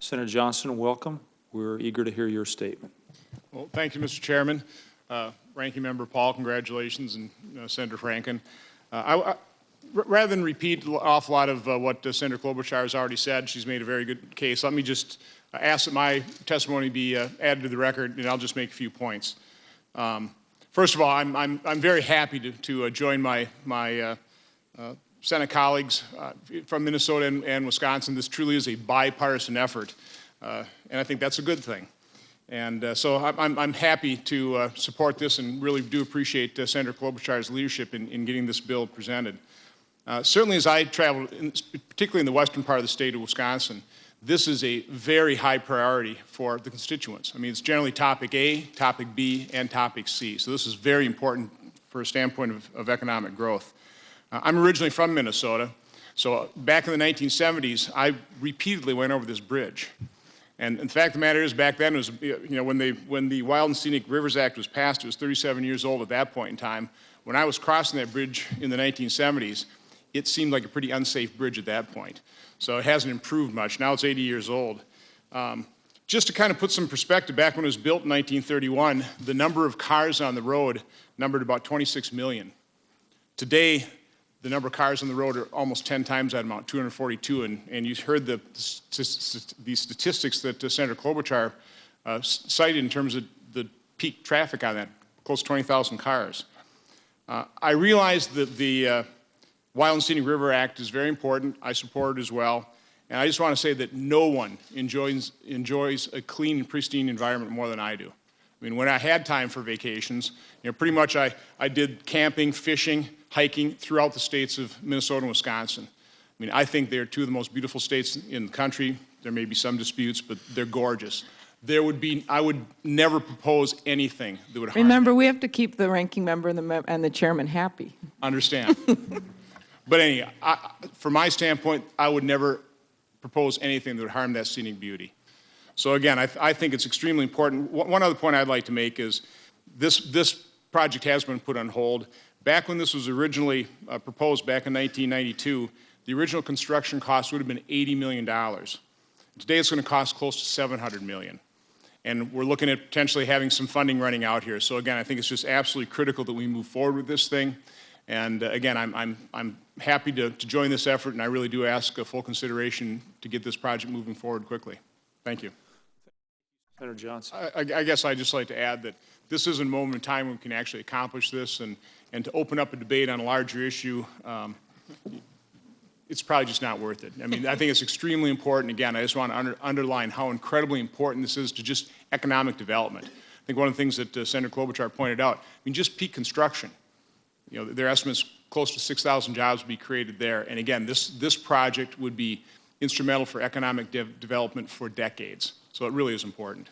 Senator Johnson, welcome. We're eager to hear your statement. Well, thank you, Mr. Chairman. Ranking Member Paul, congratulations, and Senator Franken. Rather than repeat an awful lot of what Senator Klobuchar has already said, she's made a very good case. Let me just ask that my testimony be added to the record, and I'll just make a few points. First of all, I'm very happy to join my Senate colleagues from Minnesota and Wisconsin. This truly is a bipartisan effort, and I think that's a good thing. And so I'm happy to support this and really do appreciate Senator Klobuchar's leadership in getting this bill presented. Certainly as I traveled, particularly in the western part of the state of Wisconsin, this is a very high priority for the constituents. I mean, it's generally topic A, topic B, and topic C. So this is very important for a standpoint of economic growth. I'm originally from Minnesota, so back in the 1970s, I repeatedly went over this bridge. And the fact of the matter is, back then, it was, when the Wild and Scenic Rivers Act was passed, it was 37 years old at that point in time. When I was crossing that bridge in the 1970s, it seemed like a pretty unsafe bridge at that point. So it hasn't improved much. Now it's 80 years old. Just to kind of put some perspective, back when it was built in 1931, the number of cars on the road numbered about 26 million. Today, the number of cars on the road are almost 10 times that amount, 242, and you heard the statistics that Senator Klobuchar cited in terms of the peak traffic on that, close to 20,000 cars. I realize that the Wild and Scenic River Act is very important. I support it as well. And I just want to say that no one enjoys a clean and pristine environment more than I do. I mean, when I had time for vacations, pretty much I did camping, fishing, hiking throughout the states of Minnesota and Wisconsin. I mean, I think they're two of the most beautiful states in the country. There may be some disputes, but they're gorgeous. I would never propose anything that would harm Remember, them. we have to keep the ranking member and the chairman happy. Understand. But anyway, from my standpoint, I would never propose anything that would harm that scenic beauty. So again, I think it's extremely important. One other point I'd like to make is this project has been put on hold. Back when this was originally proposed back in 1992, the original construction cost would have been $80 million. Today it's going to cost close to $700 million. And we're looking at potentially having some funding running out here. So again, I think it's just absolutely critical that we move forward with this thing. And again, I'm happy to join this effort, and I really do ask a full consideration to get this project moving forward quickly. Thank you. Senator Johnson. I guess I'd just like to add that this is a moment in time when we can actually accomplish this, and to open up a debate on a larger issue, it's probably just not worth it. I mean, I think it's extremely important. Again, I just want to underline how incredibly important this is to just economic development. I think one of the things that Senator Klobuchar pointed out, I mean, just peak construction. Their estimates close to 6,000 jobs would be created there. And again, this project would be instrumental for economic development for decades. So it really is important.